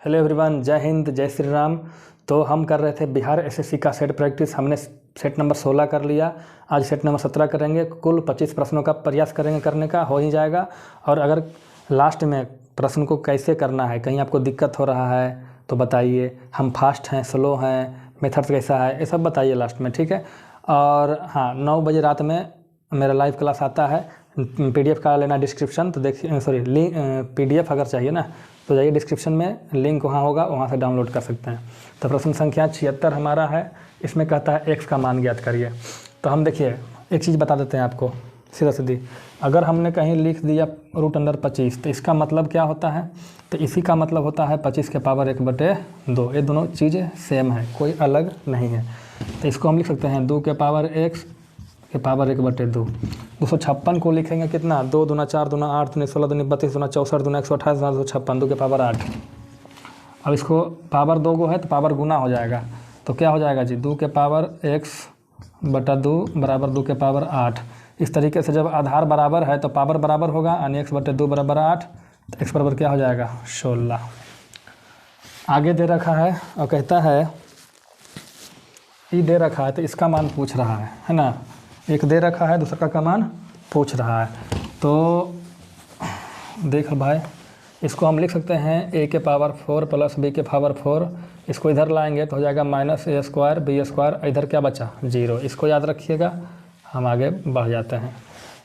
Hello everyone, जय हिंद, जय श्री राम। तो हम कर रहे थे बिहार एसएससी का सेट प्रैक्टिस। हमने सेट नंबर 16 कर लिया। आज सेट नंबर 17 करेंगे। कुल 25 प्रश्नों का प्रयास करेंगे करने का, हो ही जाएगा। और अगर लास्ट में प्रश्न को कैसे करना है, कहीं आपको दिक्कत हो रहा है तो बताइए। हम फास्ट हैं, स्लो हैं, मेथड कैसा है, ये सब बताइए लास्ट में, ठीक है। और हाँ, 9 बजे रात में मेरा लाइव क्लास आता है। PDF का लेना डिस्क्रिप्शन, तो देखिए सॉरी PDF अगर चाहिए ना तो जाइए डिस्क्रिप्शन में, लिंक वहाँ होगा, वहाँ से डाउनलोड कर सकते हैं। तो प्रश्न संख्या 76 हमारा है। इसमें कहता है x का मान ज्ञात करिए। तो हम देखिए एक चीज़ बता देते हैं आपको सीधा सीधी। अगर हमने कहीं लिख दिया √25 तो इसका मतलब क्या होता है, तो इसी का मतलब होता है 25 के पावर 1/2। ये दोनों चीज़ें सेम है, कोई अलग नहीं है। तो इसको हम लिख सकते हैं 2 के पावर x के पावर 1/2। 256 को लिखेंगे कितना, 2 दूना 4 दूना 8 दूना 16 दूना 32 दूना 64 दूना 128 दूना 256, 2 के पावर 8। अब इसको पावर 2 को है तो पावर गुना हो जाएगा। तो क्या हो जाएगा जी, 2 के पावर x/2 बराबर 2 के पावर 8। इस तरीके से जब आधार बराबर है तो पावर बराबर होगा, यानी x/2 बराबर 8। तो x बराबर क्या हो जाएगा, 16। आगे दे रखा है और कहता है ये दे रखा है तो इसका मान पूछ रहा है ना। एक दे रखा है, दूसरा का मान पूछ रहा है। तो देख भाई, इसको हम लिख सकते हैं a के पावर 4 प्लस b के पावर 4। इसको इधर लाएंगे तो हो जाएगा -a² b²। इधर क्या बचा, 0। इसको याद रखिएगा, हम आगे बढ़ जाते हैं।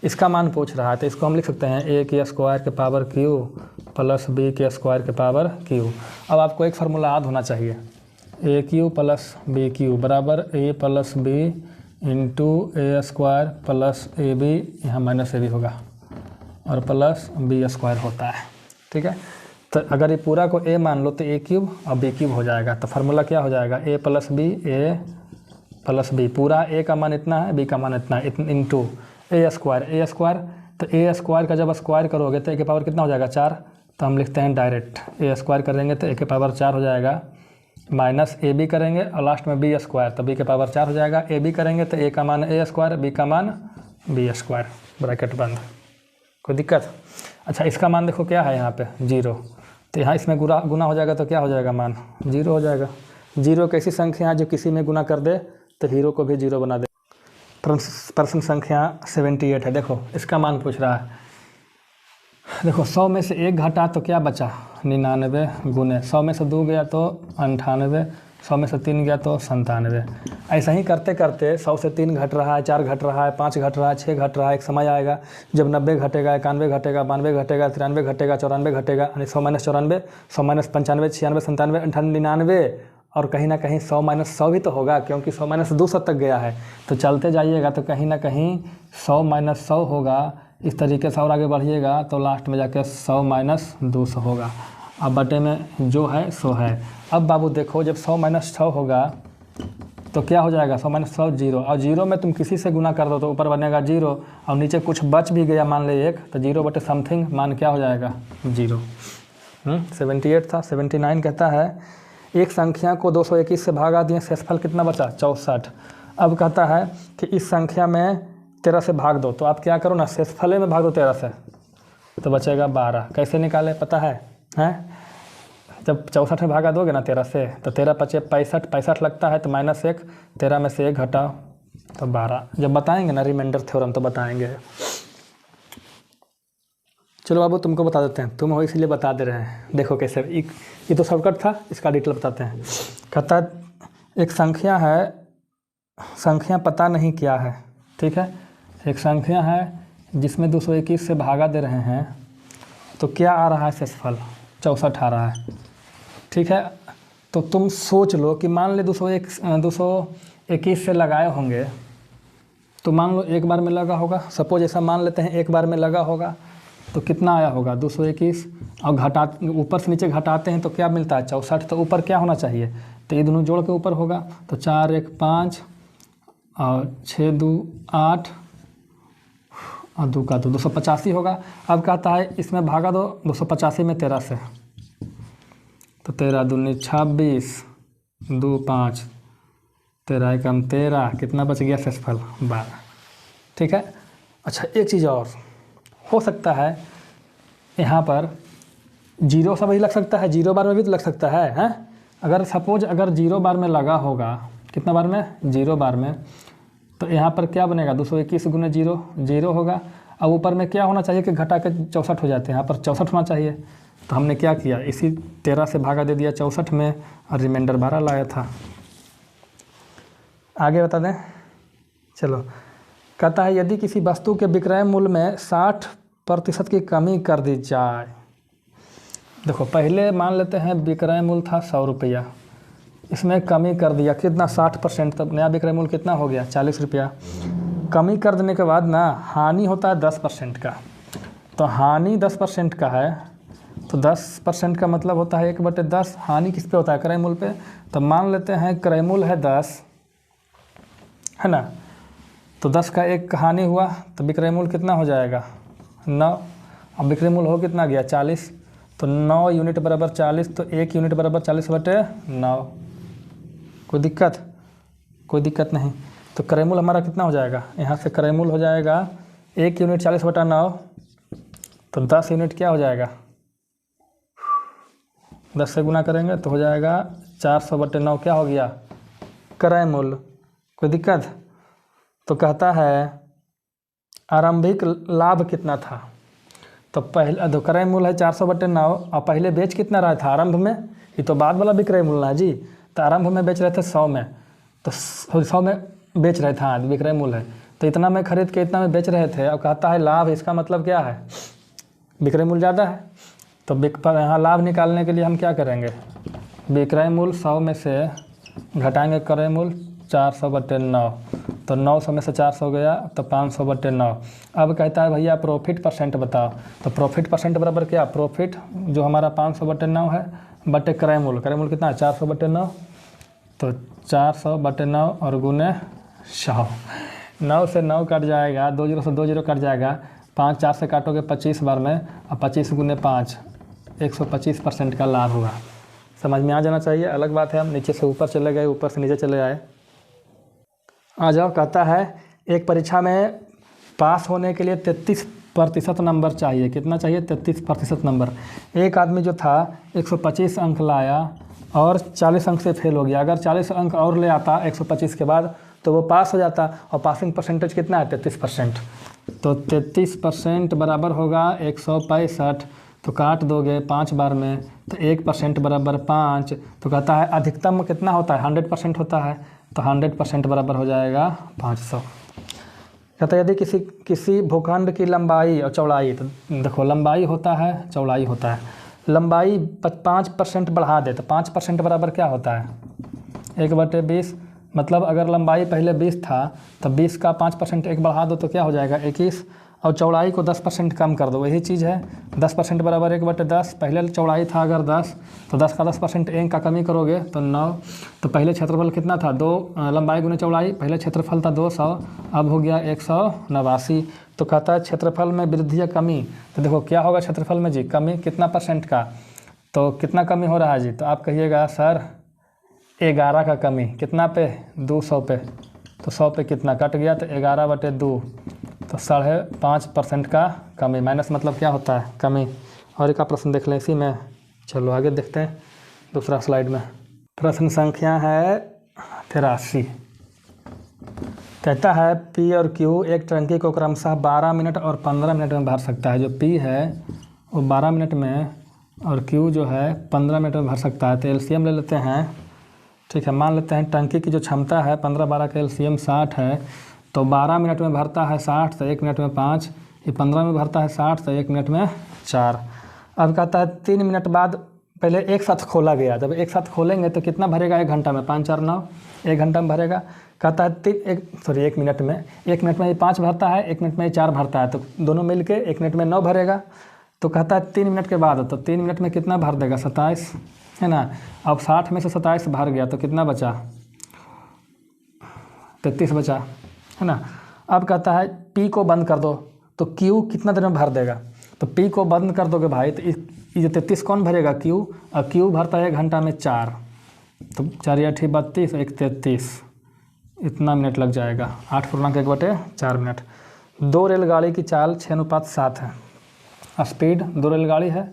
इसका मान पूछ रहा है तो इसको हम लिख सकते हैं a² के पावर q प्लस b² के पावर q। अब आपको एक फार्मूला याद होना चाहिए, a³ प्लस b³ बराबर a plus b into a² plus ab, यहाँ -ab होगा, और प्लस b² होता है, ठीक है। तो अगर ये पूरा को a मान लो तो a³ और b³ हो जाएगा। तो फार्मूला क्या हो जाएगा, a प्लस b पूरा a का मान इतना है, b का मान इतना है, इंटू a²। तो a² का जब स्क्वायर करोगे तो a के पावर कितना हो जाएगा, 4। तो हम लिखते हैं डायरेक्ट a² करेंगे तो a के पावर 4 हो जाएगा, माइनस ab करेंगे और लास्ट में b², तो b के पावर 4 हो जाएगा। ab करेंगे तो a का मान a², b का मान b², ब्रैकेट बंद। कोई दिक्कत? अच्छा, इसका मान देखो क्या है यहाँ पे, 0। तो यहाँ इसमें गुना हो जाएगा तो क्या हो जाएगा, मान 0 हो जाएगा। 0 एक ऐसी संख्या है जो किसी में गुना कर दे तो हीरो को भी 0 बना दे। प्रश्न संख्या 78 है। देखो इसका मान पूछ रहा है। देखो 100 में से 1 घटा तो क्या बचा, 99 गुने 100 में से 2 गया तो 98, 100 में से 3 गया तो 97। ऐसा ही करते करते 100 से 3 घट रहा है, 4 घट रहा है, 5 घट रहा है, 6 घट रहा है। एक समय आएगा जब 90 घटेगा, 91 घटेगा, 92 घटेगा, 93 घटेगा, 94 घटेगा, यानी 100 - 94, 100 - 95, 96, 97, 98, 99। और कहीं ना कहीं 100 - 100 भी तो होगा, क्योंकि 100 - 200 तक गया है। तो चलते जाइएगा तो कहीं ना कहीं 100 - 100 होगा। इस तरीके से और आगे बढ़िएगा तो लास्ट में जाके 100 - 200 होगा। अब बटे में जो है सो है। अब बाबू देखो, जब 100 - 100 होगा तो क्या हो जाएगा, 100 - 100 0। और 0 में तुम किसी से गुना कर दो तो ऊपर बनेगा 0, और नीचे कुछ बच भी गया मान ले 1, तो 0 बटे समथिंग मान क्या हो जाएगा, 0। 78 था। 79 कहता है एक संख्या को 221 से भागा दिए, शेषफल कितना बचा, 64। अब कहता है कि इस संख्या में 13 से भाग दो। तो आप क्या करो ना, शेषफल में भाग दो 13 से, तो बचेगा 12। कैसे निकाले पता है, जब 64 में भागा दोगे ना 13 से तो 13 × 5 = 65 लगता है, तो -1, 13 में से 1 घटाओ तो 12। जब बताएंगे ना रिमाइंडर थ्योरम तो बताएंगे। चलो बाबू तुमको बता देते हैं, तुम हो इसलिए बता दे रहे हैं। देखो कैसे, ये तो शॉर्टकट था, इसका डिटेल बताते हैं। कहता है एक संख्या है, संख्या पता नहीं क्या है, ठीक है। एक संख्या है जिसमें 221 से भागा दे रहे हैं, तो क्या आ रहा है, शेषफल 64 आ रहा है, ठीक है। तो तुम सोच लो कि मान ले 221 से लगाए होंगे, तो मान लो एक बार में लगा होगा, सपोज ऐसा मान लेते हैं एक बार में लगा होगा, तो कितना आया होगा 221। और ऊपर से नीचे घटाते हैं तो क्या मिलता है, 64। तो ऊपर क्या होना चाहिए, तो ये दोनों जोड़ के ऊपर होगा, तो 4 1 5 और 6 2 8 और 2 का 2, 285 होगा। अब कहता है इसमें भागा दो 285 में 13 से, तो 13 दूनी 26, 2 5, 13 एकम 13, कितना बच गया, शेषफल 12, ठीक है। अच्छा एक चीज़ और हो सकता है, यहाँ पर जीरो सब ही लग सकता है, जीरो बार में भी तो लग सकता है, हैं? अगर सपोज अगर जीरो बार में लगा होगा, कितना बार में? जीरो बार में, तो यहाँ पर क्या बनेगा? 221 गुना जीरो, जीरो होगा। अब ऊपर में क्या होना चाहिए कि घटा के 64 हो जाते हैं, यहाँ पर 64 होना चाहिए। तो हमने क्या किया, इसी 13 से भागा दे दिया 64 में और रिमाइंडर 12 लाया था। आगे बता दें, चलो। कहता है यदि किसी वस्तु के विक्रय मूल्य में 60% की कमी कर दी जाए। देखो पहले मान लेते हैं विक्रय मूल्य था 100 रुपया, इसमें कमी कर दिया कितना? 60%, तब नया विक्रय मूल्य कितना हो गया? 40 रुपया। कमी कर देने के बाद ना हानि होता है 10% का, तो हानि 10% का है, तो 10% का मतलब होता है 1/10। हानि किस पे होता है? क्रय मूल्य पे। तो मान लेते हैं क्रय मूल्य है 10, है ना, तो 10 का एक हानि हुआ, तो विक्रय मूल्य कितना हो जाएगा? 9। अब विक्रय मूल्य हो कितना गया? 40, तो 9 यूनिट बराबर 40, तो 1 यूनिट बराबर 40/9। कोई दिक्कत? कोई दिक्कत नहीं। तो क्रय मूल्य हमारा कितना हो जाएगा? यहाँ से क्रय मूल्य हो जाएगा 1 यूनिट 40/9, तो 10 यूनिट क्या हो जाएगा? 10 से गुना करेंगे तो हो जाएगा 400/9। क्या हो गया? क्रय मूल्य। कोई दिक्कत? तो कहता है आरंभिक लाभ कितना था? तो पहले तो क्रय मूल्य है 400/9 और पहले बेच कितना रहा था आरंभ में? ये तो बाद वाला विक्रय मूल्य है जी। तो आरंभ में बेच रहे थे 100 में, तो 100 में बेच रहे थे, हाँ विक्रय मूल्य है, तो इतना में खरीद के इतना में बेच रहे थे। अब कहता है लाभ, इसका मतलब क्या है? विक्रय मूल्य ज़्यादा है, तो यहाँ लाभ निकालने के लिए हम क्या करेंगे? विक्रय मूल्य 100 में से घटाएंगे क्रय मूल्य 400/9, तो 900 में से 400 गया तो 500/9। अब कहता है भैया प्रॉफिट परसेंट बताओ। तो प्रॉफिट परसेंट बराबर क्या? प्रॉफिट जो हमारा 500/9 है बटे क्रय मूल्य। क्रय मूल्य कितना है? 400/9, तो 400/9 और गुने 100। 9 से 9 कट जाएगा, 2 0 से 2 0 कट जाएगा, 5 4 से काटोगे 25 बार में, और 25 गुने 5, 125% का लाभ होगा। समझ में आ जाना चाहिए। अलग बात है हम नीचे से ऊपर चले गए, ऊपर से नीचे चले आए। आ जाओ। कहता है एक परीक्षा में पास होने के लिए 33% नंबर चाहिए। कितना चाहिए? 33% नंबर। एक आदमी जो था 125 अंक लाया और 40 अंक से फेल हो गया। अगर 40 अंक और ले आता 125 के बाद तो वो पास हो जाता, और पासिंग परसेंटेज कितना है? 33%। तो 33% बराबर होगा 165, तो काट दोगे 5 बार में, तो 1% बराबर 5। तो कहता है अधिकतम कितना होता है? 100% होता है, तो 100% बराबर हो जाएगा 500। कहता है यदि किसी भूखंड की लंबाई और चौड़ाई, तो देखो लंबाई होता है, चौड़ाई होता है। लंबाई 5% बढ़ा दे तो 5% बराबर क्या होता है? 1/20। मतलब अगर लंबाई पहले 20 था तो 20 का 5% 1 बढ़ा दो तो क्या हो जाएगा? 21। और चौड़ाई को 10% कम कर दो, वही चीज़ है। 10% बराबर 1/10। पहले चौड़ाई था अगर 10, तो 10 का 10% 1 का कमी करोगे तो 9। तो पहले क्षेत्रफल कितना था? 2 लंबाई गुने चौड़ाई। पहले क्षेत्रफल था 200, अब हो गया 189। तो कहता है क्षेत्रफल में वृद्धि या कमी। तो देखो क्या होगा क्षेत्रफल में जी? कमी कितना परसेंट का? तो कितना कमी हो रहा है जी? तो आप कहिएगा सर 11 का कमी। कितना पे? 200 पे। तो 100 पे कितना कट गया? तो 11/2, तो 5.5% का कमी। माइनस मतलब क्या होता है? कमी। और एक प्रश्न देख लें इसी में। चलो आगे देखते हैं दूसरा स्लाइड में। प्रश्न संख्या है 83। कहता है P और Q एक टंकी को क्रमशः 12 मिनट और 15 मिनट में भर सकता है। जो P है वो 12 मिनट में और Q जो है 15 मिनट में भर सकता है। तो एलसीएम ले लेते हैं। ठीक है, मान लेते हैं टंकी की जो क्षमता है 15-12 का एलसीएम 60 है, तो 12 मिनट में भरता है 60, तो 1 मिनट में 5। ये 15 में भरता है 60, तो 1 मिनट में 4। अब कहता है 3 मिनट बाद पहले एक साथ खोला गया। जब एक साथ खोलेंगे तो कितना भरेगा? 1 घंटा में 5 4 9, 1 घंटा में भरेगा। कहता है 1 मिनट में, 1 मिनट में ये 5 भरता है, 1 मिनट में ये 4 भरता है, तो दोनों मिल के 1 मिनट में 9 भरेगा। तो कहता है 3 मिनट के बाद, तो 3 मिनट में कितना भर देगा? 27, है ना। अब 60 में से 27 भर गया तो कितना बचा? 33 बचा, है ना। अब कहता है P को बंद कर दो, तो Q कितना देर में भर देगा? तो P को बंद कर दोगे भाई, तो ये 33 कौन भरेगा? Q। और Q भरता है 1 घंटा में 4, तो 4 या 32, 1 33, इतना मिनट लग जाएगा। 8×1/4 मिनट। 2 रेलगाड़ी की चाल 6:7 है। स्पीड 2 रेलगाड़ी है,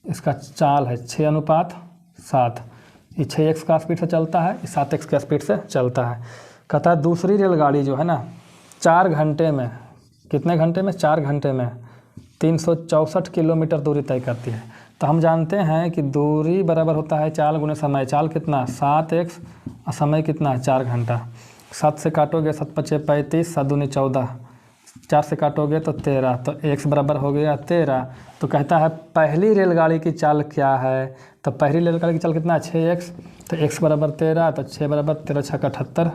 इसका चाल है 6:7। ये 6x का स्पीड से चलता है, ये 7x का स्पीड से चलता है। कहता है दूसरी रेलगाड़ी जो है ना 4 घंटे में, कितने घंटे में, 4 घंटे में 364 किलोमीटर दूरी तय करती है। तो हम जानते हैं कि दूरी बराबर होता है चाल गुने समय। चाल कितना 7x और समय कितना 4 घंटा। 7 से काटोगे 7 × 5 = 35, 7 दूनी 14, 4 से काटोगे तो 13, तो x बराबर हो गया 13। तो कहता है पहली रेलगाड़ी की चाल क्या है, तो पहली रेलगाड़ी की चाल कितना है 6x, तो x बराबर 13, तो 6 बराबर 13 × 6 = 78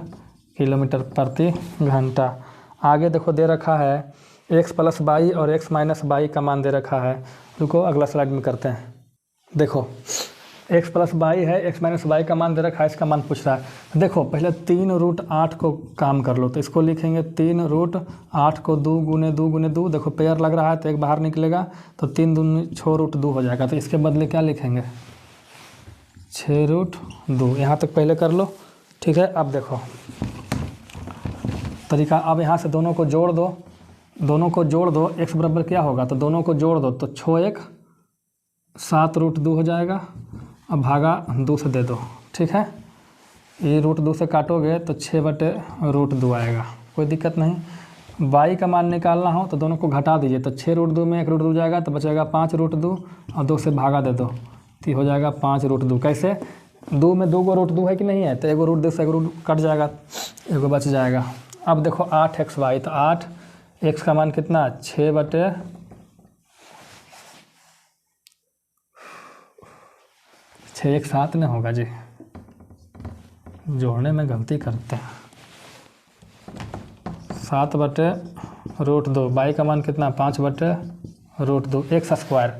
किलोमीटर प्रति घंटा। आगे देखो दे रखा है x + y और x - y का मान दे रखा है। रुको अगला स्लाइड में करते हैं। देखो x + y है, x - y का मान दे रखा है, इसका मान पूछ रहा है। देखो पहले 3√8 को काम कर लो, तो इसको लिखेंगे 3√8 को 2 × 2 × 2। देखो पेयर लग रहा है तो एक बाहर निकलेगा, तो 3 दूनी 6√2 हो जाएगा। तो इसके बदले क्या लिखेंगे 6√2। यहाँ तक पहले कर लो, ठीक है। अब देखो तरीका, अब यहाँ से दोनों को जोड़ दो, दोनों को जोड़ दो, x बराबर क्या होगा, तो दोनों को जोड़ दो तो 6x 7√2 हो जाएगा। अब भागा 2 से दे दो, ठीक है। ये √2 से काटोगे तो 6/√2 आएगा, कोई दिक्कत नहीं। y का मान निकालना हो तो दोनों को घटा दीजिए, तो 6√2 में 1√2 जाएगा तो बचेगा 5√2 और 2 से भागा दे दो तो हो जाएगा 5√2। कैसे 2 में 2 को √2 है कि नहीं है, तो 1√2 से 1 कट जाएगा, एगो बच जाएगा। अब देखो 8xy, तो 8x का मान कितना 6 एक साथ में होगा जी, जोड़ने में गलती करते हैं। 7/√2, y का मान कितना 5/√2, x स्क्वायर,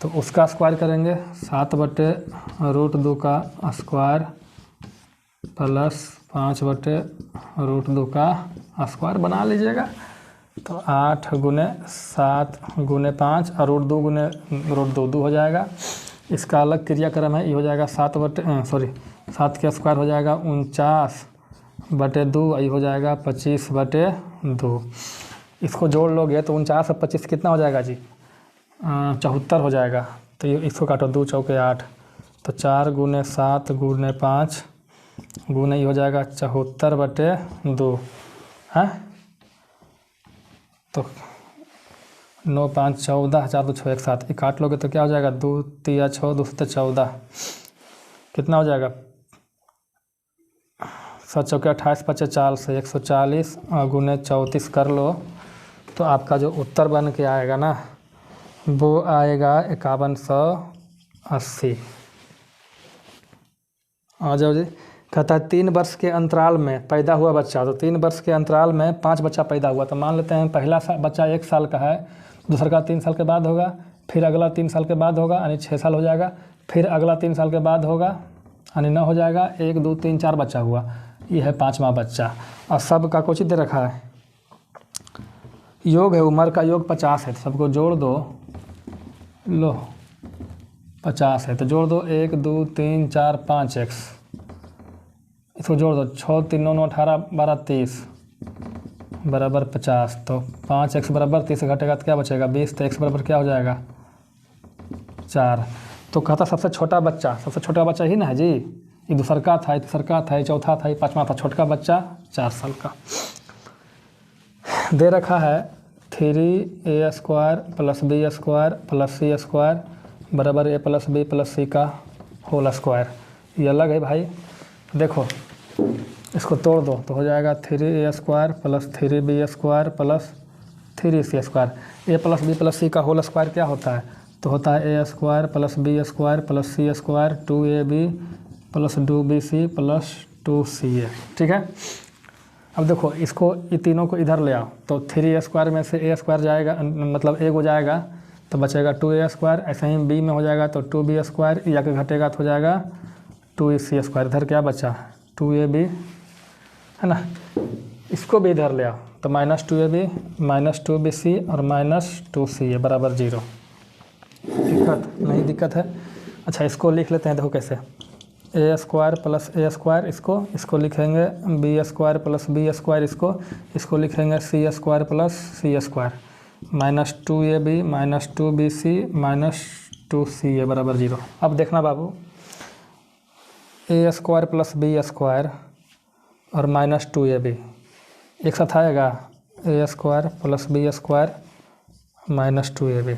तो उसका स्क्वायर करेंगे 7/√2 का स्क्वायर प्लस 5/√2 का स्क्वायर बना लीजिएगा। तो 8 × 7 × 5 और √2 हो जाएगा। इसका अलग क्रियाक्रम है, ये हो जाएगा 7 का स्क्वायर हो जाएगा 49/2, ये हो जाएगा 25/2। इसको जोड़ लोगे तो 49 और 25 कितना हो जाएगा जी 74 हो जाएगा। तो ये इसको काटो 2 × 4 = 8, तो 4 × 7 × 5 गुना ये हो जाएगा 74/2 है। तो 9 × 5 = 14, 4 × 2 = 6, 1 7, ये काट लोगे तो क्या हो जाएगा 2 × 3 = 6, 2 × 7 = 14, कितना हो जाएगा 7 × 4 = 28, 5 × 4 = 140 और गुने 34 कर लो, तो आपका जो उत्तर बन के आएगा ना वो आएगा 5180। आ जाओ जी। कहता है 3 वर्ष के अंतराल में पैदा हुआ बच्चा, तो 3 वर्ष के अंतराल में 5 बच्चा पैदा हुआ। तो मान लेते हैं पहला बच्चा 1 साल का है, दूसरा का 3 साल के बाद होगा, फिर अगला 3 साल के बाद होगा यानी 6 साल हो जाएगा, फिर अगला 3 साल के बाद होगा यानी 9 हो जाएगा। 1 2 3 4 बच्चा हुआ, ये है 5वां बच्चा। और सब का कुछ दे रखा है, योग है, उम्र का योग 50 है, तो सबको जोड़ दो, लो 50 है तो जोड़ दो 1 2 3 4 5x, इसको जोड़ दो 6 3 9 9 18 12 30 बराबर 50। तो 5x बराबर 30 घटेगा तो क्या बचेगा 20, तो x बराबर क्या हो जाएगा 4। तो कहता सबसे छोटा बच्चा ही ना है जी, ये दूसरका था, ये तीसरका था, ये चौथा था, ये 5वां था, छोटका बच्चा 4 साल का। दे रखा है 3a² + b² + c² बराबर a + b + c का होल स्क्वायर। ये अलग है भाई, देखो इसको तोड़ दो तो हो जाएगा 3a² + 3b² + 3c²। a + b + c का होल स्क्वायर क्या होता है, तो होता है a² + b² + c² 2ab + 2bc + 2ca, ठीक है। अब देखो इसको ये तीनों को इधर ले आओ, तो 3a² में से a² जाएगा, मतलब a हो जाएगा तो बचेगा 2a², ऐसे ही b में हो जाएगा तो 2b², या के घटेगा तो हो जाएगा 2c²। इधर क्या बचा 2ab है ना, इसको भी इधर ले आओ तो -2ab - 2bc और -2ca बराबर 0। दिक्कत नहीं, दिक्कत है। अच्छा इसको लिख लेते हैं, देखो कैसे a² + a², इसको लिखेंगे b² + b², इसको लिखेंगे c² + c² -2ab - 2bc 2ca बराबर 0। अब देखना बाबू, a² प्लस b² और -2ab एक साथ आएगा, a² प्लस b² -2ab।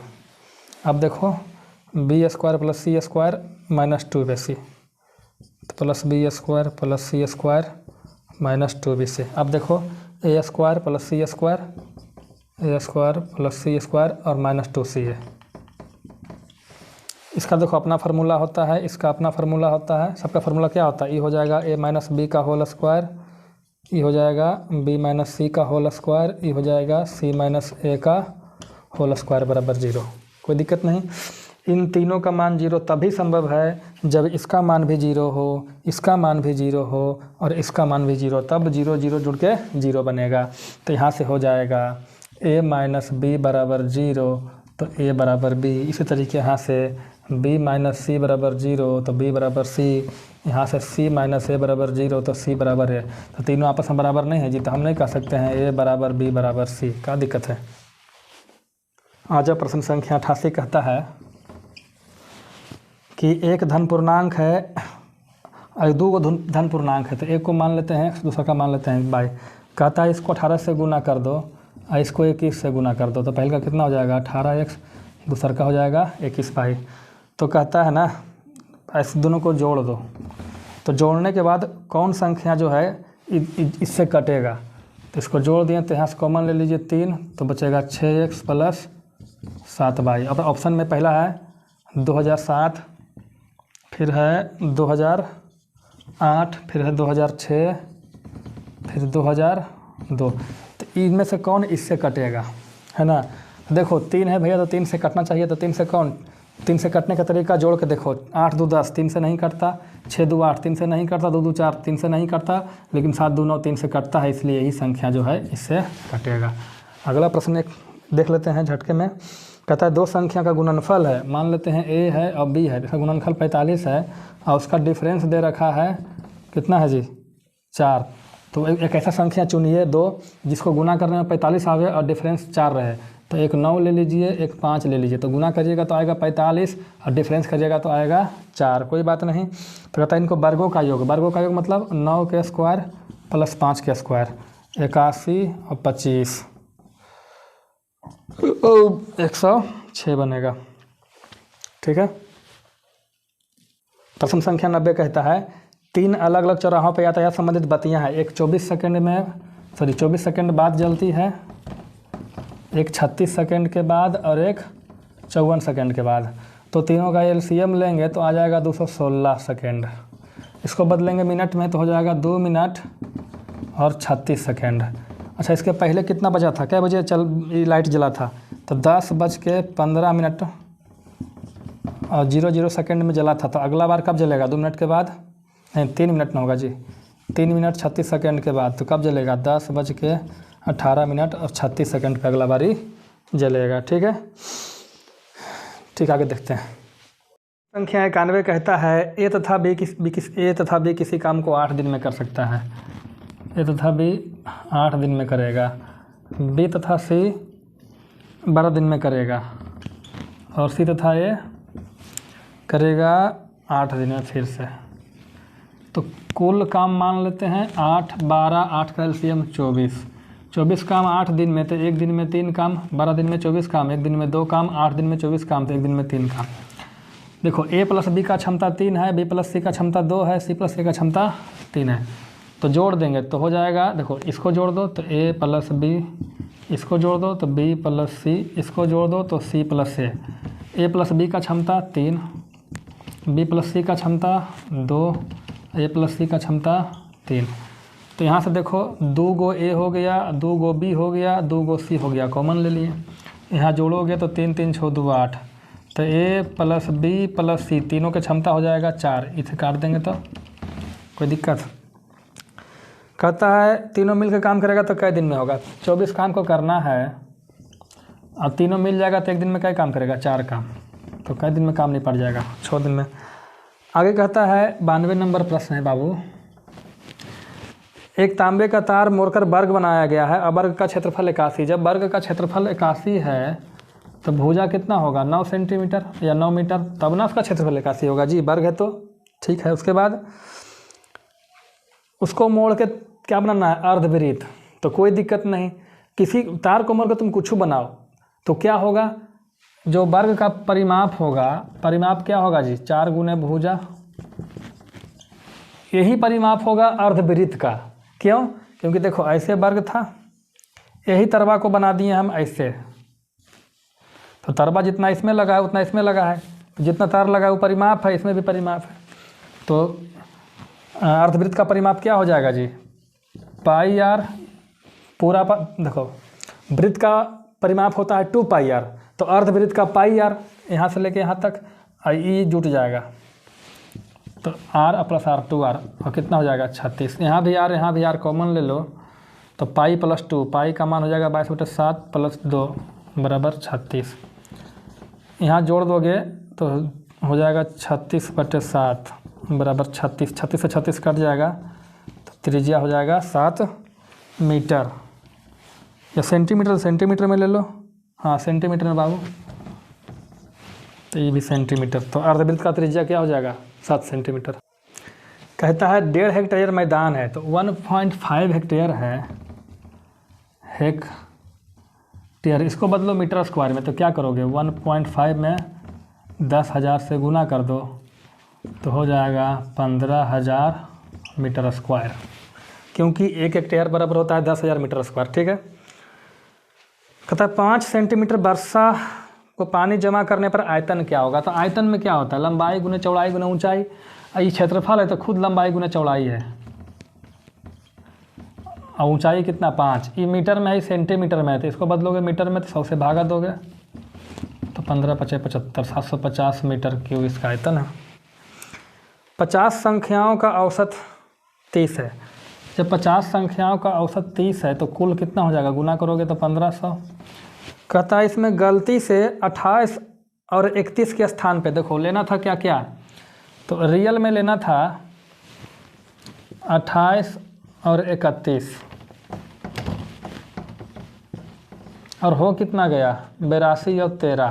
अब देखो b² plus c² -2bc plus b² plus c² -2bc। अब देखो a² plus c² a² plus c² और -2ca। इसका देखो अपना फार्मूला होता है, इसका अपना फार्मूला होता है, सबका फार्मूला क्या होता है, ये हो जाएगा a माइनस बी का होल स्क्वायर, ये हो जाएगा b माइनस सी का होल स्क्वायर, ये हो जाएगा c माइनस ए का होल स्क्वायर बराबर 0। कोई दिक्कत नहीं। इन तीनों का मान 0 तभी संभव है जब इसका मान भी 0 हो, इसका मान भी 0 हो और इसका मान भी 0, तब 0 0 जुड़ के 0 बनेगा। तो यहाँ से हो जाएगा a माइनस बी बराबर 0 तो a बराबर b। इसी तरीके यहाँ से b माइनस सी बराबर 0 तो b बराबर c, यहाँ से c माइनस ए बराबर 0 तो c बराबर है। तो तीनों आपस में बराबर नहीं है जी, तो हम नहीं कह सकते हैं a बराबर b बराबर c। क्या दिक्कत है। आज प्रश्न संख्या 88 कहता है कि एक धन पूर्णांक है और दो धन पूर्णांक है, तो एक को मान लेते हैं, दूसरा का मान लेते हैं बाई। कहता है इसको 18 से गुना कर दो और इसको 21 से गुना कर दो, तो पहले का कितना हो जाएगा 18x, दूसरा का हो जाएगा 21 बाई। तो कहता है ना ऐसे दोनों को जोड़ दो, तो जोड़ने के बाद कौन संख्या जो है इससे कटेगा, तो इसको जोड़ दिए तो यहाँ से कॉमन ले लीजिए 3, तो बचेगा 6x प्लस 7 बाई। अब ऑप्शन में पहला है 2007, फिर है 2008, फिर है 2006, फिर 2002, तो इनमें से कौन इससे कटेगा, है ना। देखो 3 है भैया, तो 3 से कटना चाहिए, तो 3 से कौन, 3 से कटने का तरीका जोड़ के देखो, 8 2 10 3 से नहीं कटता, 6 2 8 3 से नहीं कटता, 2 2 4 3 से नहीं कटता, लेकिन 7 2 9 3 से कटता है, इसलिए यही संख्या जो है इससे कटेगा। अगला प्रश्न एक देख लेते हैं झटके में। कहता है दो संख्या का गुणनफल है, मान लेते हैं a है और b है, इसका गुणनफल 45 है और उसका डिफरेंस दे रखा है कितना है जी 4। तो एक ऐसा संख्या चुनिए दो जिसको गुना करने में 45 आवे और डिफरेंस 4 रहे, तो एक 9 ले लीजिए, एक 5 ले लीजिए, तो गुना करिएगा तो आएगा 45 और डिफरेंस करिएगा तो आएगा 4, कोई बात नहीं। तो कहता है इनको वर्गों का योग, वर्गों का योग मतलब 9 के स्क्वायर प्लस 5 के स्क्वायर, 81 और 25 106 बनेगा। ठीक है। प्रश्न संख्या 90 कहता है 3 अलग अलग चौराहों पर यातायात संबंधित बत्तियां हैं, एक 24 सेकंड बाद जलती है, एक 36 सेकंड के बाद और एक 54 सेकंड के बाद। तो तीनों का एलसीएम लेंगे तो आ जाएगा 216 सेकंड। इसको बदलेंगे मिनट में तो हो जाएगा 2 मिनट और 36 सेकंड। अच्छा, इसके पहले कितना बजा था, क्या बजे लाइट जला था, तो 10:15 और 00 सेकंड में जला था। तो अगला बार कब जलेगा, 2 मिनट के बाद, नहीं 3 मिनट में होगा जी, 3 मिनट 36 सेकंड के बाद। तो कब जलेगा 10:18 और 36 सेकंड पे अगला बारी जलेगा। ठीक है। ठीक, आगे देखते हैं। संख्या 91 कहता है ए तथा बी किसी काम को 8 दिन में कर सकता है। ए तथा बी 8 दिन में करेगा, बी तथा सी 12 दिन में करेगा और सी तथा ए करेगा 8 दिन में फिर से। तो कुल काम मान लेते हैं 8 12, 8 का एलसीएम 24 काम 8 दिन में, तो एक दिन में 3 काम, 12 दिन में 24 काम, एक दिन में 2 काम, 8 दिन में 24 काम, तो एक दिन में 3 काम। देखो a प्लस बी का क्षमता 3 है, b प्लस सी का क्षमता 2 है, c प्लस ए का क्षमता 3 है। तो जोड़ देंगे तो हो जाएगा, देखो इसको जोड़ दो तो a प्लस बी, इसको जोड़ दो तो b प्लस सी, इसको जोड़ दो तो c plus A. a plus B का क्षमता 3, b प्लस सी का क्षमता 2, a प्लस सी का क्षमता 3। तो यहाँ से देखो 2 गो a हो गया, 2 गो b हो गया, 2 गो c हो गया, कॉमन ले लिए। यहाँ जोड़ोगे तो 3 3 6 2 8, तो a plus b plus c तीनों की क्षमता हो जाएगा 4। इसे काट देंगे तो कोई दिक्कत। कहता है तीनों मिलकर काम करेगा तो कई दिन में होगा, 24 काम को करना है और तीनों मिल जाएगा तो एक दिन में कई काम करेगा, 4 काम, तो कई दिन में काम नहीं पड़ जाएगा, 6 दिन में। आगे कहता है 92 नंबर प्रश्न है बाबू। एक तांबे का तार मोड़कर वर्ग बनाया गया है और वर्ग का क्षेत्रफल 81। जब वर्ग का क्षेत्रफल 81 है तो भुजा कितना होगा 9 सेंटीमीटर या 9 मीटर, तब ना उसका क्षेत्रफल 81 होगा जी, वर्ग है तो ठीक है। उसके बाद उसको मोड़ के क्या बनाना है अर्धवृत्त, तो कोई दिक्कत नहीं, किसी तार को मोड़ के तुम कुछ बनाओ तो क्या होगा, जो वर्ग का परिमाप होगा, परिमाप क्या होगा जी 4 गुने भुजा, यही परिमाप होगा अर्धवृत्त का। क्यों, क्योंकि देखो ऐसे वर्ग था, यही तरवा को बना दिए हम ऐसे, तो तरवा जितना इसमें लगा है उतना इसमें लगा है, जितना तार लगा है वो परिमाप है, इसमें भी परिमाप है। तो अर्धवृत्त का परिमाप क्या हो जाएगा जी पाई आर पूरा देखो वृत्त का परिमाप होता है 2 पाई आर, तो अर्धवृत्त का पाई आर यहाँ से लेके यहाँ तक ई जुट जाएगा, तो आर प्लस आर 2r और कितना हो जाएगा 36। यहाँ भी आर कॉमन ले लो, तो पाई प्लस 2, पाई का मान हो जाएगा 22/7 प्लस 2 बराबर 36। यहाँ जोड़ दोगे तो हो जाएगा 36/7 बराबर 36, 36 से 36 कट जाएगा, तो त्रिज्या हो जाएगा 7 मीटर, या सेंटीमीटर में ले लो, हाँ सेंटीमीटर में बाबू, तो ये भी सेंटीमीटर, तो अर्धवृत्त का त्रिज्या क्या हो जाएगा 7 सेंटीमीटर। कहता है 1.5 हेक्टेयर मैदान है, तो 1.5 हेक्टेयर है, हेक्टेयर इसको बदलो मीटर स्क्वायर में, तो क्या करोगे 1.5 में 10,000 से गुना कर दो, तो हो जाएगा 15,000 मीटर स्क्वायर, क्योंकि 1 हेक्टेयर बराबर होता है 10,000 मीटर स्क्वायर। ठीक है, कहता है 5 सेंटीमीटर वर्षा को पानी जमा करने पर आयतन क्या होगा, तो आयतन में क्या होता है लंबाई गुने चौड़ाई गुने ऊंचाई, ये क्षेत्रफल है तो खुद लंबाई गुने चौड़ाई है, और ऊंचाई कितना 5, ये मीटर में है सेंटीमीटर में है, तो इसको बदलोगे मीटर में तो 100 से भागा दोगे, तो 15×5 = 75, 750 मीटर क्यूब इसका आयतन है। 50 संख्याओं का औसत 30 है, जब 50 संख्याओं का औसत 30 है तो कुल कितना हो जाएगा, गुना करोगे तो 1500। कहता है इसमें गलती से 28 और 31 के स्थान पे देखो लेना था क्या क्या, तो रियल में लेना था 28 और 31, और हो कितना गया 82 और 13,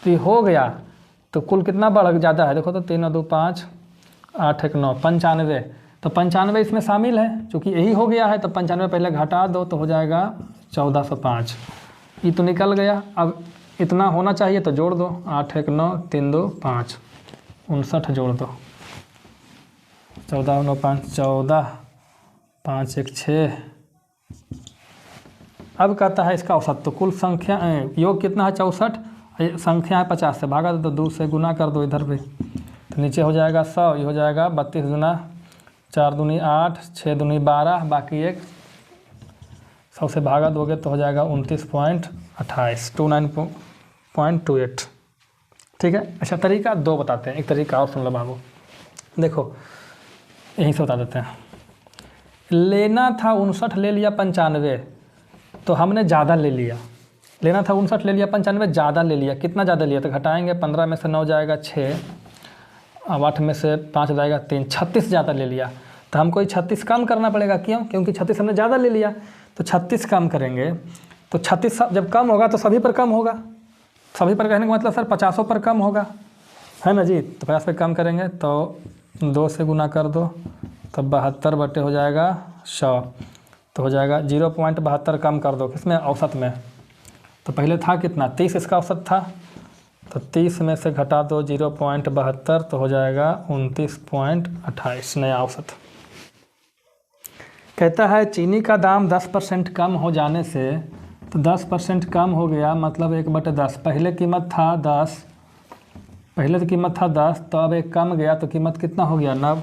तो ये हो गया, तो कुल कितना बढ़ ज़्यादा है, देखो तो 3 और 2 5, 8 1 9 95, तो 95 इसमें शामिल है, चूँकि यही हो गया है तो 95 पहले घटा दो तो हो जाएगा 1405, ये तो निकल गया। अब इतना होना चाहिए तो जोड़ दो, 8 1 9 3 2 5 59 जोड़ दो, 14 9 5 14 5 1 6। अब कहता है इसका औसत, तो कुल संख्या योग कितना है 64, संख्या है 50 से भागा दो, 2 से गुना कर दो इधर भी, तो नीचे हो जाएगा 100, ये हो जाएगा 32 गुना 4 दूनी 8 6 दूनी 12, बाकी 1 100 से भागा दोगे तो हो जाएगा 29.28 29.28। ठीक है, अच्छा तरीका 2 बताते हैं, एक तरीका और सुन लो बाबू, देखो यहीं से बता देते हैं। लेना था 59 ले लिया 95, तो हमने ज़्यादा ले लिया, लेना था 59 ले लिया 95 ज़्यादा ले लिया, कितना ज़्यादा लिया, तो घटाएंगे 15 में से 9 जाएगा 6, अब 8 में से 5 जाएगा 3, 36 ज़्यादा ले लिया, तो हमको 36 कम करना पड़ेगा, क्यों, क्योंकि 36 हमने ज़्यादा ले लिया, तो 36 कम करेंगे, तो 36 जब कम होगा तो सभी पर कम होगा, सभी पर कहने का मतलब सर 50 पर कम होगा, है ना जी, तो 50 पे कम करेंगे तो 2 से गुना कर दो, तब 72 बटे हो जाएगा 100, तो हो जाएगा 0.72 कम कर दो किसमें औसत में, तो पहले था कितना 30 इसका औसत था, तो 30 में से घटा दो 0.72 तो हो जाएगा 29.28 नया औसत। कहता है चीनी का दाम 10% कम हो जाने से, तो 10% कम हो गया मतलब 1/10, पहले कीमत था 10, पहले तो कीमत था 10, तो अब 1 कम गया तो कीमत कितना हो गया 9।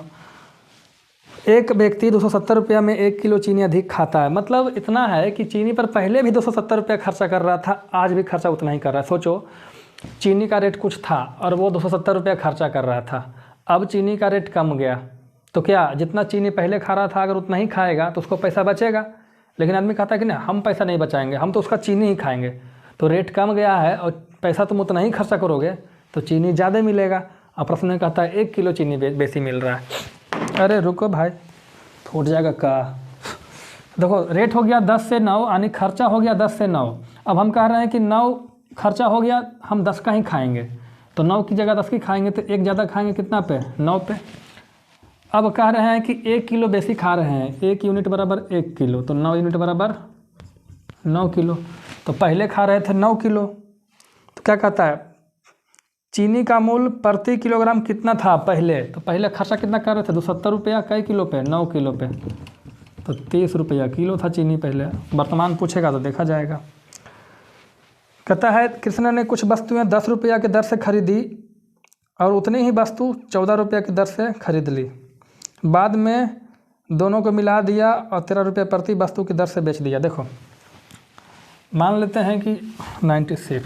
एक व्यक्ति 270 रुपया में 1 किलो चीनी अधिक खाता है, मतलब इतना है कि चीनी पर पहले भी 270 रुपया खर्चा कर रहा था, आज भी खर्चा उतना ही कर रहा है। सोचो चीनी का रेट कुछ था और वो 270 रुपया खर्चा कर रहा था, अब चीनी का रेट कम गया, तो क्या जितना चीनी पहले खा रहा था अगर उतना ही खाएगा तो उसको पैसा बचेगा, लेकिन आदमी कहता है कि नहीं हम पैसा नहीं बचाएंगे, हम तो उसका चीनी ही खाएंगे, तो रेट कम गया है और पैसा तुम उतना ही खर्चा करोगे तो चीनी ज़्यादा मिलेगा। और प्रश्न में कहता है 1 किलो चीनी बेसी मिल रहा है, अरे रुको भाई फूट जाएगा का, देखो रेट हो गया 10 से 9 यानी खर्चा हो गया 10 से 9, अब हम कह रहे हैं कि 9 खर्चा हो गया, हम 10 का ही खाएंगे, तो 9 की जगह 10 की खाएंगे, तो एक ज़्यादा खाएंगे कितना पे, 9 पे। अब कह रहे हैं कि 1 किलो बेसी खा रहे हैं, 1 यूनिट बराबर 1 किलो, तो 9 यूनिट बराबर 9 किलो। तो पहले खा रहे थे 9 किलो, तो क्या कहता है, चीनी का मूल्य प्रति किलोग्राम कितना था पहले, तो पहले खर्चा कितना कर रहे थे, 270 रुपया कई किलो पे, 9 किलो पे, तो 30 रुपया किलो था चीनी पहले। वर्तमान पूछेगा तो देखा जाएगा। कहता है कृष्ण ने कुछ वस्तुएं 10 रुपया के दर से खरीदी और उतनी ही वस्तु 14 रुपया की दर से खरीद ली, बाद में दोनों को मिला दिया और 13 रुपये प्रति वस्तु की दर से बेच दिया। देखो मान लेते हैं कि 96,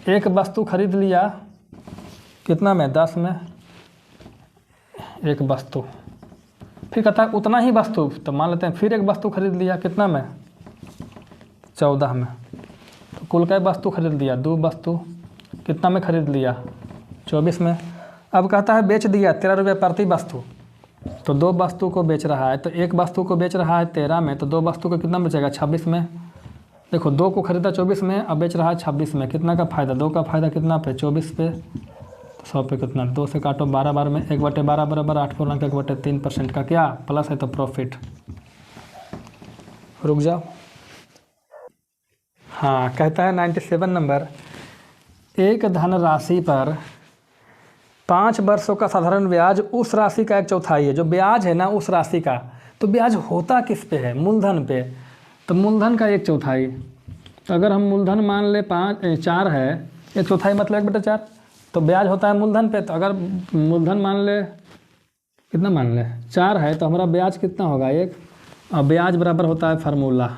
एक वस्तु खरीद लिया कितना में, 10 में एक वस्तु, फिर कहता है उतना ही वस्तु, तो मान लेते हैं फिर एक वस्तु खरीद लिया कितना में, 14 में, तो कुल कई वस्तु खरीद लिया, 2 वस्तु, कितना में खरीद लिया, 24 में। अब कहता है बेच दिया 13 रुपये प्रति वस्तु, तो 2 वस्तु को बेच रहा है, तो एक वस्तु को बेच रहा है 13 में, तो 2 वस्तु को कितना बचेगा, 26 में। देखो 2 को खरीदा 24 में, अब बेच रहा है 26 में, कितना का फ़ायदा, 2 का फ़ायदा कितना पे, 24 पे, 100 पे कितना, 2 से काटो 12 बार में 1/12 बराबर 8 × 1/3% का क्या प्लस है, तो प्रॉफिट। रुक जाओ, हाँ कहता है 97 नंबर, एक धनराशि पर 5 वर्षों का साधारण ब्याज उस राशि का 1/4 है। जो ब्याज है ना उस राशि का, तो ब्याज होता किस पे है, मूलधन पे, तो मूलधन का 1/4। तो अगर हम मूलधन मान ले 4 है, 1/4 मतलब 1/4, तो ब्याज होता है मूलधन पे। तो अगर मूलधन मान ले कितना, मान ले 4 है, तो हमारा ब्याज कितना होगा 1, और ब्याज बराबर होता है फार्मूला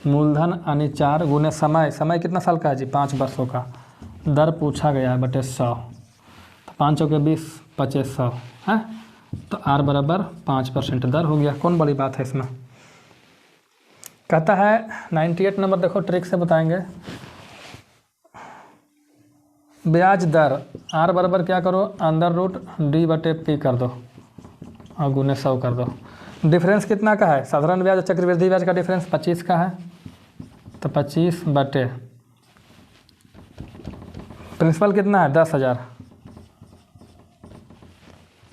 मूलधन यानी 4 गुने समय, समय कितना साल का है जी, 5 वर्षों का, दर पूछा गया है बटे 100, तो 5 चौके 20, 2500 है, तो R बराबर 5% दर हो गया। कौन बड़ी बात है इसमें। कहता है 98 नंबर, देखो ट्रिक से बताएंगे, ब्याज दर R बराबर क्या करो, √D/P कर दो और गुने 100 कर दो। डिफरेंस कितना का है, साधारण ब्याज और चक्रवृद्धि ब्याज का डिफरेंस 25 का है, तो 25 बटे प्रिंसिपल कितना है 10,000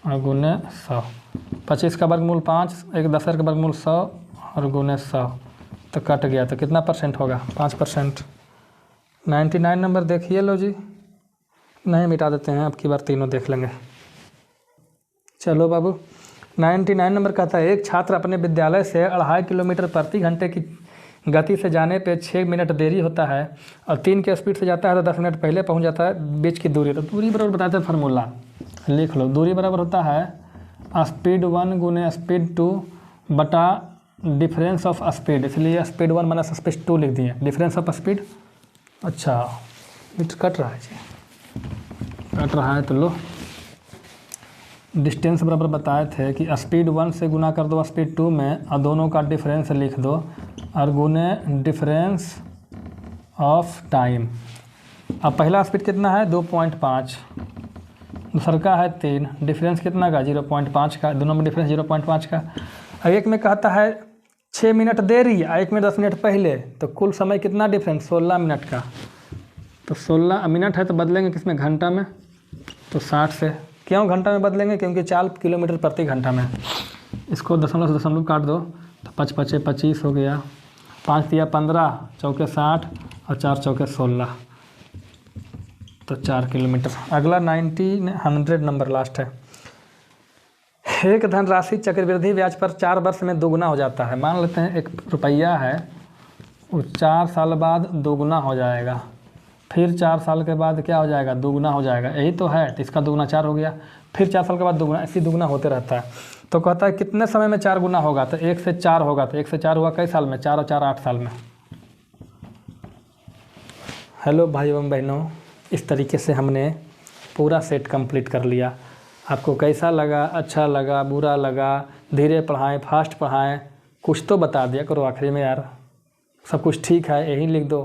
और गुने 100, 25 का वर्गमूल 5, 10,000 का वर्गमूल 100 और गुने 100, तो कट गया, तो कितना % होगा, 5%। 99 नंबर देखिए, लो जी, नहीं मिटा देते हैं, अब की बार तीनों देख लेंगे। चलो बाबू, 99 नंबर कहता है एक छात्र अपने विद्यालय से 2.5 किलोमीटर प्रति घंटे की गति से जाने पे 6 मिनट देरी होता है और 3 के स्पीड से जाता है तो 10 मिनट पहले पहुंच जाता है, बीच की दूरी, तो दूरी बराबर बताते हैं फार्मूला, लिख लो। दूरी बराबर होता है स्पीड 1 गुने स्पीड 2 बटा डिफरेंस ऑफ स्पीड, इसलिए स्पीड 1 माइनस स्पीड 2 लिख दिए, डिफरेंस ऑफ स्पीड। अच्छा मीटर कट रहा है जी, कट रहा है, तो लो डिस्टेंस बराबर बताए थे कि स्पीड 1 से गुना कर दो स्पीड 2 में और दोनों का डिफरेंस लिख दो और गुने डिफरेंस ऑफ टाइम। अब पहला स्पीड कितना है 2.5, दूसरा का है 3, डिफरेंस कितना का 0.5 का, दोनों में डिफरेंस 0.5 का। और एक में कहता है 6 मिनट देरी और एक में 10 मिनट पहले, तो कुल समय कितना डिफरेंस 16 मिनट का, तो 16 मिनट है तो बदलेंगे किसमें, घंटा में, तो 60 से। क्यों घंटा में बदलेंगे, क्योंकि 4 किलोमीटर प्रति घंटा में। इसको दशमलव से दशमलव काट दो, तो 5 5 25 हो गया, 5 दिया 15, चौके 60 और 4 चौके 16, तो 4 किलोमीटर। अगला 100 नंबर लास्ट है। एक धनराशि चक्रवृद्धि ब्याज पर 4 वर्ष में दोगुना हो जाता है। मान लेते हैं 1 रुपया है, वो 4 साल बाद दोगुना हो जाएगा, फिर 4 साल के बाद क्या हो जाएगा, दोगुना हो जाएगा, यही तो है, तो इसका दोगुना 4 हो गया, फिर 4 साल के बाद दोगुना, ऐसी दोगुना होते रहता है। तो कहता है कितने समय में 4 गुना होगा, तो 1 से 4 होगा, तो 1 से 4 हुआ कई साल में, 4 और 4 8 साल में। हेलो भाई एवं बहनों, इस तरीके से हमने पूरा सेट कंप्लीट कर लिया। आपको कैसा लगा, अच्छा लगा, बुरा लगा, धीरे पढ़ाएं, फास्ट पढ़ाएं, कुछ तो बता दिया करो आखिरी में यार, सब कुछ ठीक है यही लिख दो,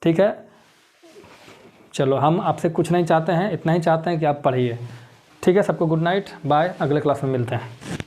ठीक है। चलो हम आपसे कुछ नहीं चाहते हैं, इतना ही चाहते हैं कि आप पढ़िए, ठीक है। सबको गुड नाइट, बाय, अगले क्लास में मिलते हैं।